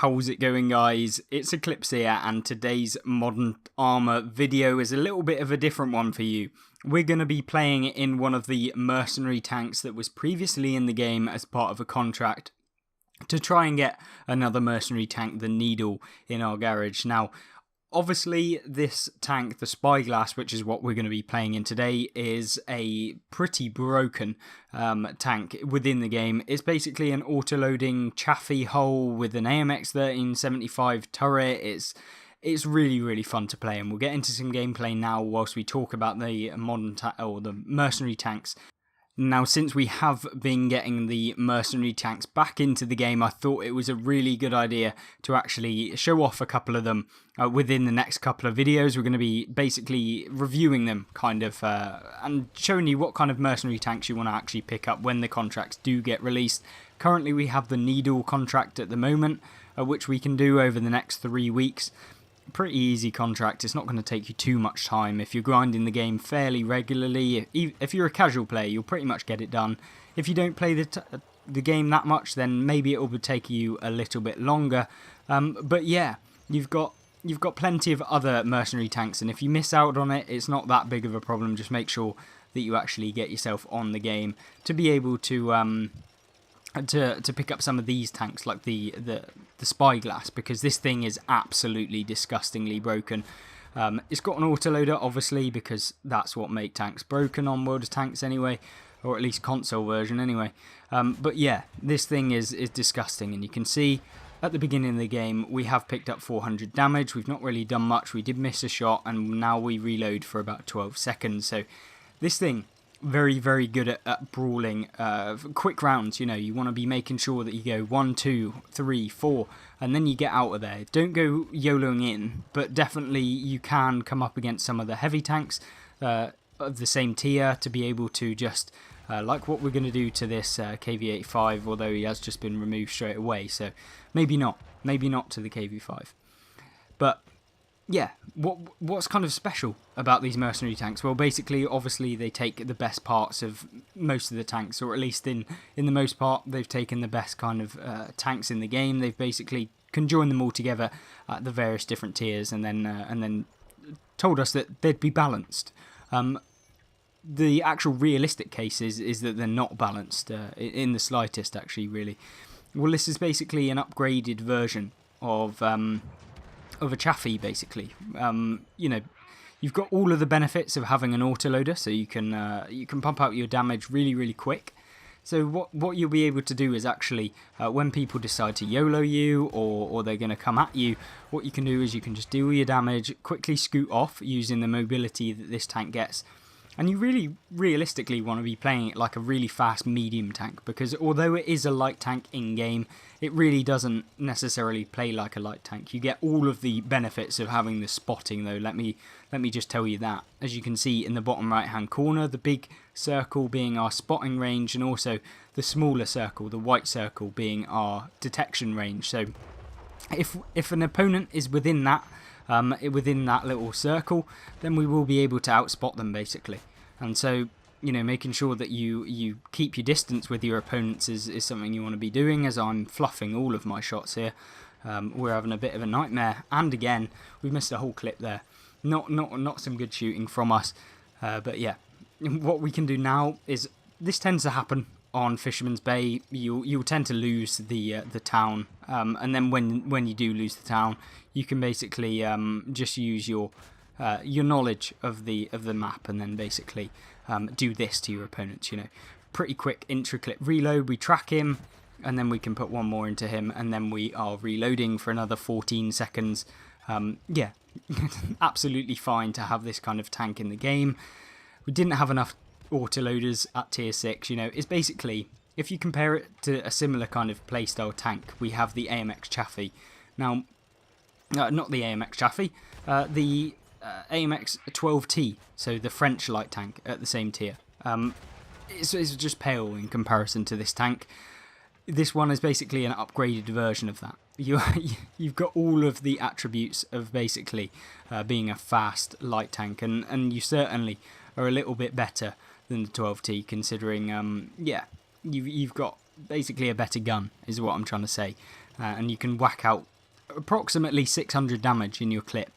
How's it going, guys? It's Eclipse here, and today's Modern Armour video is a little bit of a different one for you. We're going to be playing in one of the Mercenary Tanks that was previously in the game as part of a contract to try and get another Mercenary Tank, the Needle, in our garage. Now, obviously, this tank, the Spyglass, which is what we're going to be playing in today, is a pretty broken tank within the game. It's basically an auto-loading Chaffee hull with an AMX 1375 turret. It's really, really fun to play, and we'll get into some gameplay now whilst we talk about the the Mercenary Tanks. Now, since we have been getting the Mercenary Tanks back into the game, I thought it was a really good idea to actually show off a couple of them within the next couple of videos. We're going to be basically reviewing them, and showing you what kind of Mercenary Tanks you want to actually pick up when the contracts do get released. Currently, we have the Needle contract at the moment, which we can do over the next 3 weeks. Pretty easy contract. It's not going to take you too much time. If you're grinding the game fairly regularly, if you're a casual player, you'll pretty much get it done. If you don't play the game that much, then maybe it will take you a little bit longer. But yeah, you've got plenty of other Mercenary Tanks, and if you miss out on it, it's not that big of a problem. Just make sure that you actually get yourself on the game to be able to pick up some of these tanks, like the Spyglass, because this thing is absolutely disgustingly broken. It's got an autoloader, obviously, because that's what make tanks broken on World of Tanks anyway, or at least console version anyway. But yeah, this thing is disgusting, and you can see at the beginning of the game we have picked up 400 damage. We've not really done much. We did miss a shot, and now we reload for about 12 seconds. So this thing, very, very good at brawling quick rounds. You know, you want to be making sure that you go 1, 2, 3, 4, and then you get out of there. Don't go YOLOing in, but definitely you can come up against some of the heavy tanks of the same tier to be able to just, like what we're going to do to this KV-85, although he has just been removed straight away, so maybe not to the KV-5. But yeah, what's kind of special about these Mercenary Tanks? Well, basically, obviously, they take the best parts of most of the tanks, or at least in the most part, they've taken the best kind of tanks in the game. They've basically can join them all together at the various different tiers, and then told us that they'd be balanced. The actual realistic case is that they're not balanced in the slightest, actually, really. Well, this is basically an upgraded version of a Chaffee, basically. You know, you've got all of the benefits of having an autoloader, so you can pump out your damage really, really quick. So what you'll be able to do is actually, when people decide to YOLO you, or they're going to come at you, what you can do is you can just deal your damage, quickly scoot off using the mobility that this tank gets. And you really, realistically want to be playing it like a really fast medium tank, because although it is a light tank in-game, it really doesn't necessarily play like a light tank. You get all of the benefits of having the spotting, though, let me just tell you that. As you can see in the bottom right-hand corner, the big circle being our spotting range, and also the smaller circle, the white circle, being our detection range. So if an opponent is within that little circle, then we will be able to outspot them, basically. And so, you know, making sure that you keep your distance with your opponents is something you want to be doing. As I'm fluffing all of my shots here, we're having a bit of a nightmare. And again, we've missed a whole clip there. Not some good shooting from us. But yeah, what we can do now is, this tends to happen on Fisherman's Bay. You'll tend to lose the town, and then when you do lose the town, you can basically just use your knowledge of the map, and then basically do this to your opponents. You know, pretty quick intra-clip reload. We track him, and then we can put one more into him, and then we are reloading for another 14 seconds. Yeah, absolutely fine to have this kind of tank in the game. We didn't have enough autoloaders at tier 6. You know, it's basically, if you compare it to a similar kind of playstyle tank, we have the AMX Chaffee. Now, not the AMX Chaffee, the AMX 12T, so the French light tank at the same tier. It's just pale in comparison to this tank. This one is basically an upgraded version of that. You've got all of the attributes of basically being a fast light tank, and you certainly are a little bit better than the 12T, considering, yeah, you've got basically a better gun, is what I'm trying to say. and you can whack out approximately 600 damage in your clip.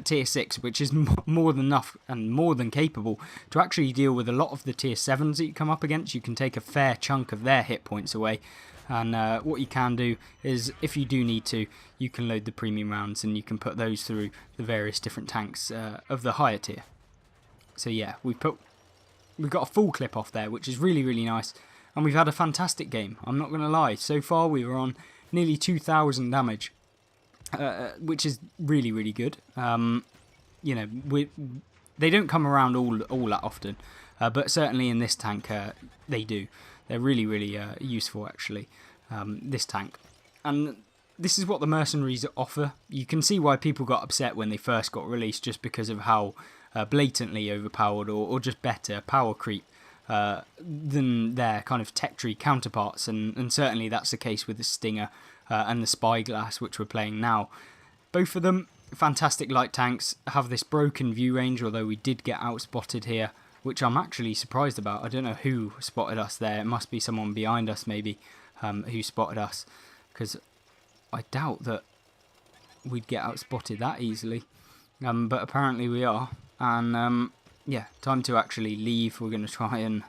Tier 6, which is more than enough and more than capable to actually deal with a lot of the tier 7s that you come up against. You can take a fair chunk of their hit points away, and what you can do is, if you do need to, you can load the premium rounds and you can put those through the various different tanks of the higher tier. So yeah, we've got a full clip off there, which is really, really nice, and we've had a fantastic game. I'm not going to lie, so far we were on nearly 2,000 damage. Which is really, really good. You know, they don't come around all that often, but certainly in this tank they do. They're really, really useful actually. This tank, and this is what the mercenaries offer. You can see why people got upset when they first got released, just because of how blatantly overpowered or just better power creep than their kind of tech tree counterparts, and certainly that's the case with the Stinger and the Spyglass, which we're playing now. Both of them fantastic light tanks, have this broken view range, although we did get outspotted here, which I'm actually surprised about. I don't know who spotted us there. It must be someone behind us maybe who spotted us, because I doubt that we'd get outspotted that easily, but apparently we are. And yeah, time to actually leave. We're going to try and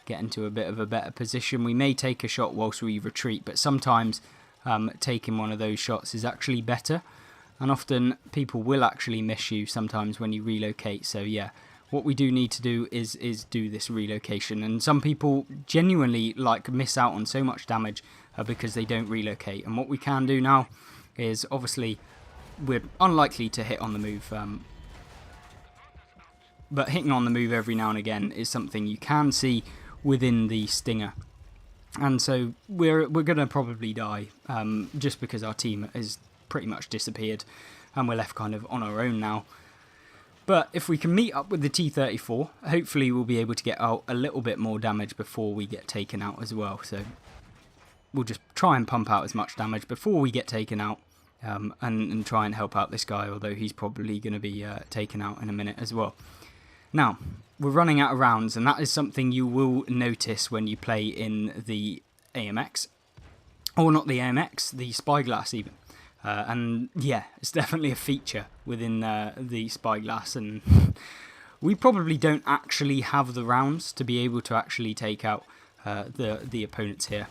get into a bit of a better position. We may take a shot whilst we retreat, but sometimes taking one of those shots is actually better, and often people will actually miss you sometimes when you relocate. So yeah, what we do need to do is do this relocation, and some people genuinely miss out on so much damage because they don't relocate. And what we can do now is, obviously we're unlikely to hit on the move, but hitting on the move every now and again is something you can see within the Stinger. And so we're going to probably die, just because our team has pretty much disappeared and we're left kind of on our own now. But if we can meet up with the T-34, hopefully we'll be able to get out a little bit more damage before we get taken out as well. So we'll just try and pump out as much damage before we get taken out, and try and help out this guy, although he's probably going to be taken out in a minute as well. Now, we're running out of rounds, and that is something you will notice when you play in the AMX. Or not the AMX, the Spyglass even. And yeah, it's definitely a feature within the Spyglass, and we probably don't actually have the rounds to be able to actually take out the opponents here.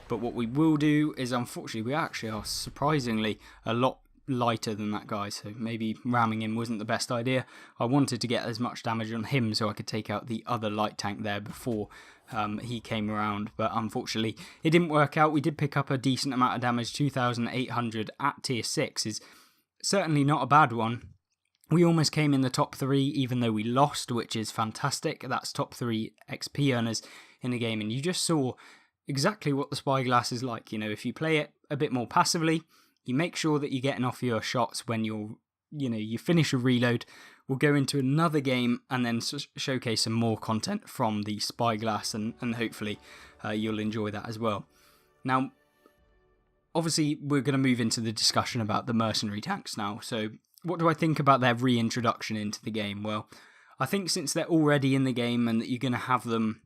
But what we will do is, unfortunately, we actually are surprisingly a lot lighter than that guy, so maybe ramming him wasn't the best idea. I wanted to get as much damage on him so I could take out the other light tank there before he came around, but unfortunately it didn't work out. We did pick up a decent amount of damage. 2,800 at tier 6 is certainly not a bad one. We almost came in the top 3 even though we lost, which is fantastic. That's top 3 XP earners in the game, and you just saw exactly what the Spyglass is like. You know, if you play it a bit more passively, you make sure that you're getting off your shots when you finish a reload. We'll go into another game and then showcase some more content from the Spyglass, and hopefully you'll enjoy that as well. Now, obviously, we're going to move into the discussion about the Mercenary Tanks now. So, what do I think about their reintroduction into the game? Well, I think since they're already in the game and that you're going to have them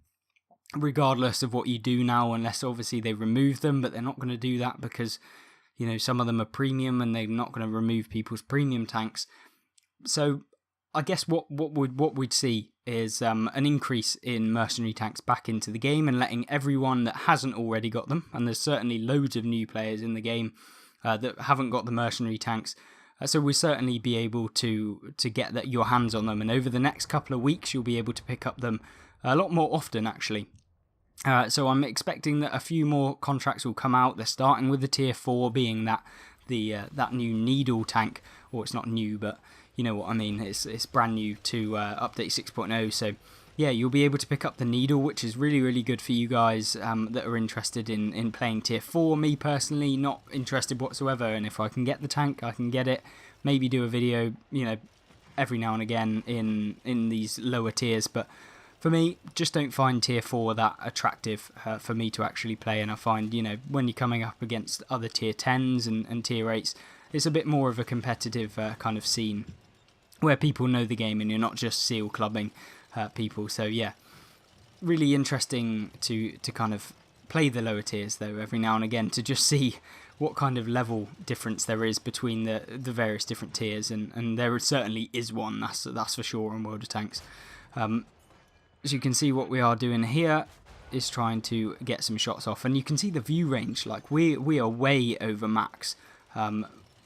regardless of what you do now, unless obviously they remove them, but they're not going to do that because, you know, some of them are premium and they're not going to remove people's premium tanks. So I guess what we'd see is an increase in mercenary tanks back into the game and letting everyone that hasn't already got them, and there's certainly loads of new players in the game that haven't got the mercenary tanks. So we'll certainly be able to get your hands on them, and over the next couple of weeks you'll be able to pick up them a lot more often actually. So I'm expecting that a few more contracts will come out. They're starting with the tier 4 being that new needle tank, or it's not new, but you know what I mean. It's brand new to update 6.0. So yeah, you'll be able to pick up the needle, which is really, really good for you guys that are interested in playing tier 4. Me personally, not interested whatsoever, and if I can get the tank, I can get it. Maybe do a video, you know, every now and again in these lower tiers, but for me, just don't find tier 4 that attractive for me to actually play. And I find, you know, when you're coming up against other tier 10s and tier 8s, it's a bit more of a competitive kind of scene where people know the game and you're not just seal clubbing people. So yeah, really interesting to kind of play the lower tiers though every now and again to just see what kind of level difference there is between the various different tiers, and there certainly is one, that's for sure, on World of Tanks. As you can see, what we are doing here is trying to get some shots off, and you can see the view range. Like we are way over max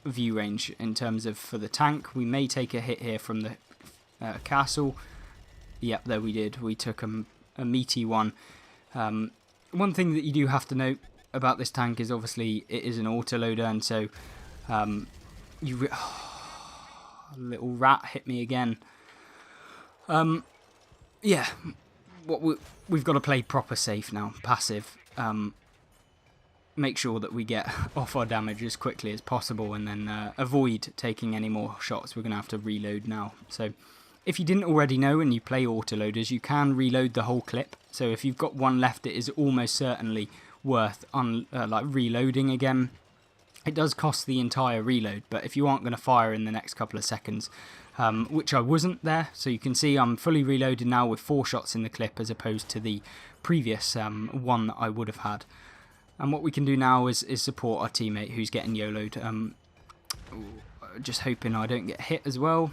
view range in terms of for the tank. We may take a hit here from the castle. Yep, there we did. We took a meaty one. One thing that you do have to note about this tank is obviously it is an autoloader, and so little rat hit me again. Yeah, we've got to play proper safe now, passive. Make sure that we get off our damage as quickly as possible, and then avoid taking any more shots. We're going to have to reload now. So if you didn't already know and you play autoloaders, you can reload the whole clip. So if you've got one left, it is almost certainly worth like reloading again. It does cost the entire reload, but if you aren't going to fire in the next couple of seconds, which I wasn't there, so you can see I'm fully reloaded now with 4 shots in the clip as opposed to the previous one that I would have had. And what we can do now is support our teammate who's getting YOLO'd. Just hoping I don't get hit as well.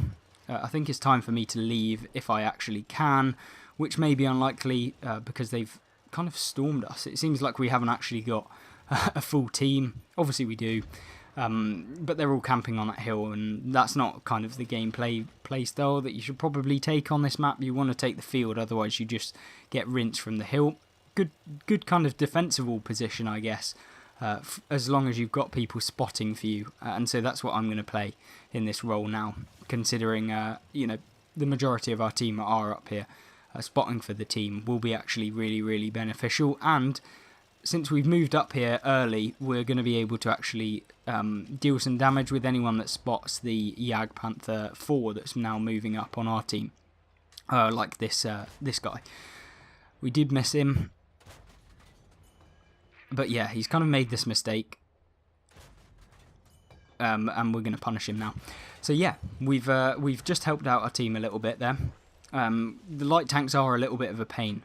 I think it's time for me to leave if I actually can, which may be unlikely because they've kind of stormed us. It seems like we haven't actually got a full team. Obviously we do, but they're all camping on that hill, and that's not kind of the gameplay style that you should probably take on this map. You want to take the field, otherwise you just get rinsed from the hill. Good kind of defensible position, I guess, as long as you've got people spotting for you, and so that's what I'm going to play in this role now, considering you know, the majority of our team are up here. Spotting for the team will be actually really beneficial, and since we've moved up here early, we're going to be able to actually deal some damage with anyone that spots the Jagdpanther 4 that's now moving up on our team, like this guy. We did miss him, but yeah, he's kind of made this mistake, and we're going to punish him now. So yeah, we've just helped out our team a little bit there. The light tanks are a little bit of a pain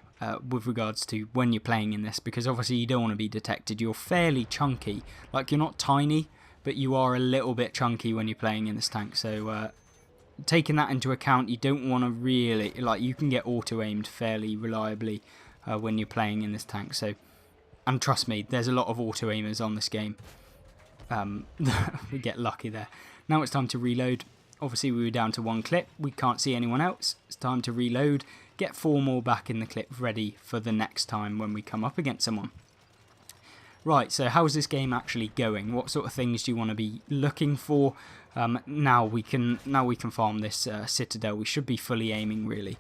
with regards to when you're playing in this, because obviously you don't want to be detected. You're fairly chunky, like you're not tiny, but you are a little bit chunky when you're playing in this tank. So taking that into account, you don't want to really, like, you can get auto-aimed fairly reliably when you're playing in this tank. So, and trust me, there's a lot of auto-aimers on this game. We get lucky there. Now it's time to reload. Obviously we were down to 1 clip, we can't see anyone else. It's time to reload, get 4 more back in the clip ready for the next time when we come up against someone. Right, so how's this game actually going? What sort of things do you want to be looking for? Now we can farm this citadel. We should be fully aiming really,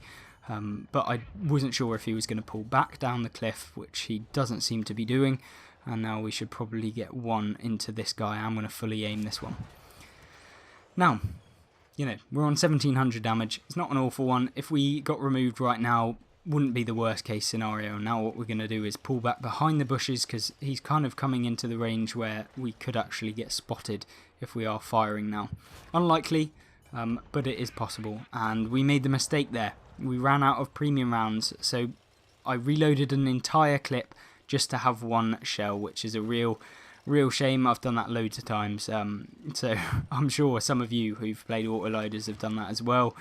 but I wasn't sure if he was going to pull back down the cliff, which he doesn't seem to be doing. And now we should probably get 1 into this guy. I'm going to fully aim this one. Now, you know, we're on 1700 damage. It's not an awful one. If we got removed right now, wouldn't be the worst case scenario. Now what we're going to do is pull back behind the bushes, because he's kind of coming into the range where we could actually get spotted if we are firing now. Unlikely, but it is possible. And we made the mistake there. We ran out of premium rounds, so I reloaded an entire clip just to have 1 shell, which is a real shame. I've done that loads of times, so I'm sure some of you who've played autoloaders have done that as well.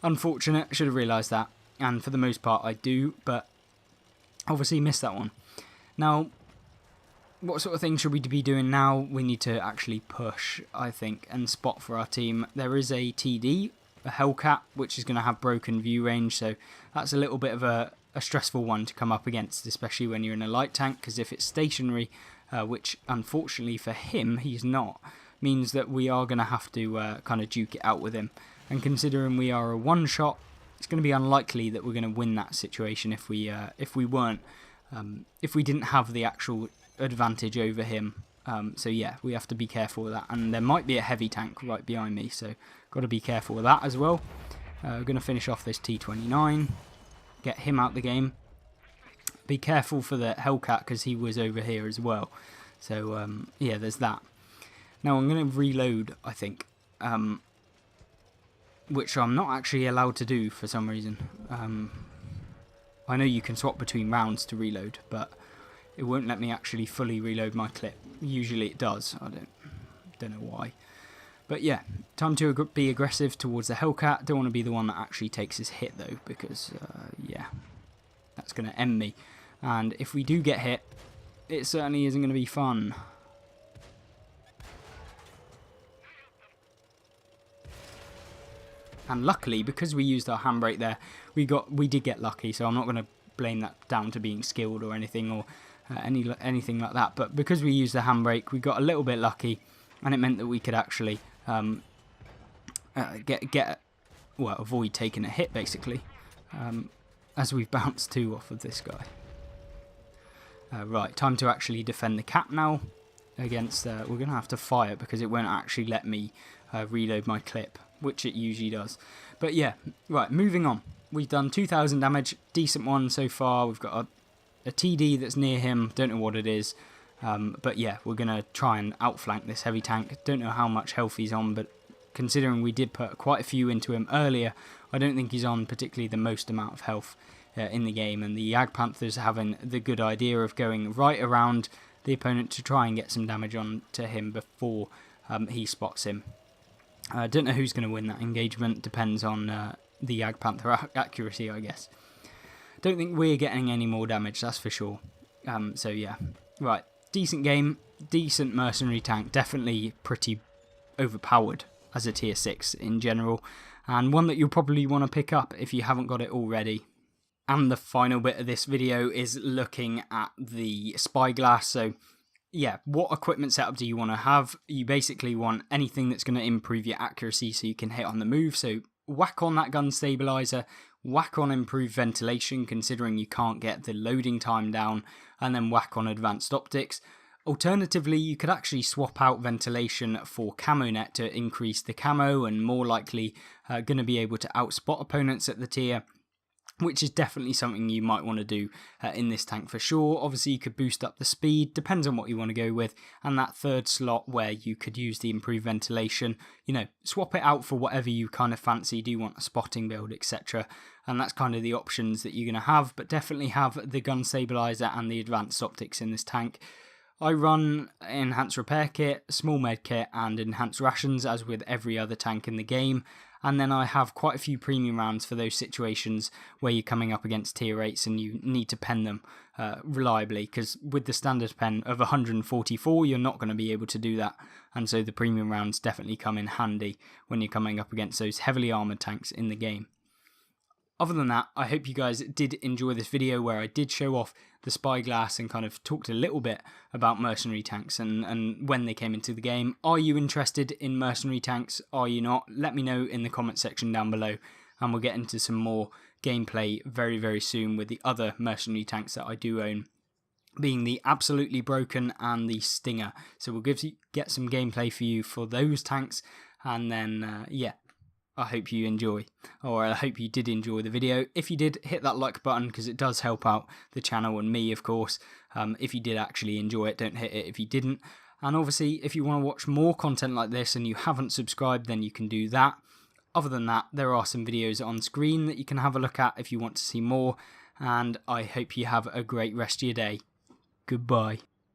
Unfortunate, should have realised that, and for the most part I do, but obviously missed that one. Now, what sort of things should we be doing now? We need to actually push, I think, and spot for our team. There is a TD, a Hellcat, which is going to have broken view range, so that's a little bit of a stressful one to come up against, especially when you're in a light tank, because if it's stationary, which unfortunately for him he's not, means that we are going to have to kind of duke it out with him. And considering we are a 1-shot, it's going to be unlikely that we're going to win that situation if we weren't, if we didn't have the actual advantage over him. So yeah, we have to be careful with that. And there might be a heavy tank right behind me, so got to be careful with that as well. We're going to finish off this T29, get him out the game. Be careful for the Hellcat, because he was over here as well. So yeah, there's that. Now I'm going to reload, I think, which I'm not actually allowed to do for some reason. I know you can swap between rounds to reload, but it won't let me actually fully reload my clip. Usually it does. I don't know why. But yeah, time to be aggressive towards the Hellcat. Don't want to be the one that actually takes his hit though, because yeah, that's going to end me. And if we do get hit, it certainly isn't going to be fun. And luckily, because we used our handbrake there, we did get lucky. So I'm not going to blame that down to being skilled or anything, or anything like that. But because we used the handbrake, we got a little bit lucky, and it meant that we could actually avoid taking a hit basically, as we've bounced 2 off of this guy. Right, time to actually defend the cap now. Against, we're going to have to fire because it won't actually let me reload my clip, which it usually does. But yeah, right, moving on. We've done 2,000 damage, decent one so far. We've got a TD that's near him, don't know what it is. But yeah, we're going to try and outflank this heavy tank. Don't know how much health he's on, but considering we did put quite a few into him earlier, I don't think he's on particularly the most amount of health in the game. And the Jagdpanthers having the good idea of going right around the opponent to try and get some damage on to him before he spots him. I don't know who's going to win that engagement. Depends on the Jagdpanther accuracy, I guess. Don't think we're getting any more damage, that's for sure. So yeah, right. Decent game, decent mercenary tank, definitely pretty overpowered as a tier 6 in general, and one that you'll probably want to pick up if you haven't got it already. And the final bit of this video is looking at the Spyglass. So yeah, what equipment setup do you want to have? You basically want anything that's going to improve your accuracy so you can hit on the move. So whack on that gun stabilizer, whack on improved ventilation considering you can't get the loading time down, and then whack on advanced optics. Alternatively, you could actually swap out ventilation for camo net to increase the camo and more likely going to be able to outspot opponents at the tier, which is definitely something you might want to do in this tank for sure. Obviously, you could boost up the speed, depends on what you want to go with, and that third slot where you could use the improved ventilation, you know, swap it out for whatever you kind of fancy. Do you want a spotting build, etc.? And that's kind of the options that you're going to have, but definitely have the gun stabilizer and the advanced optics in this tank. I run enhanced repair kit, small med kit, and enhanced rations as with every other tank in the game. And then I have quite a few premium rounds for those situations where you're coming up against tier 8s and you need to pen them reliably, because with the standard pen of 144 you're not going to be able to do that, and so the premium rounds definitely come in handy when you're coming up against those heavily armoured tanks in the game. Other than that, I hope you guys did enjoy this video where I did show off the Spyglass and kind of talked a little bit about mercenary tanks and when they came into the game. Are you interested in mercenary tanks? Are you not? Let me know in the comment section down below, and we'll get into some more gameplay very, very soon with the other mercenary tanks that I do own, being the Absolutely Broken and the Stinger. So we'll get some gameplay for you for those tanks, and then yeah, I hope you enjoy, or I hope you did enjoy the video. If you did, hit that like button because it does help out the channel and me, of course. If you did actually enjoy it, don't hit it if you didn't. And obviously, if you want to watch more content like this and you haven't subscribed, then you can do that. Other than that, there are some videos on screen that you can have a look at if you want to see more. And I hope you have a great rest of your day. Goodbye.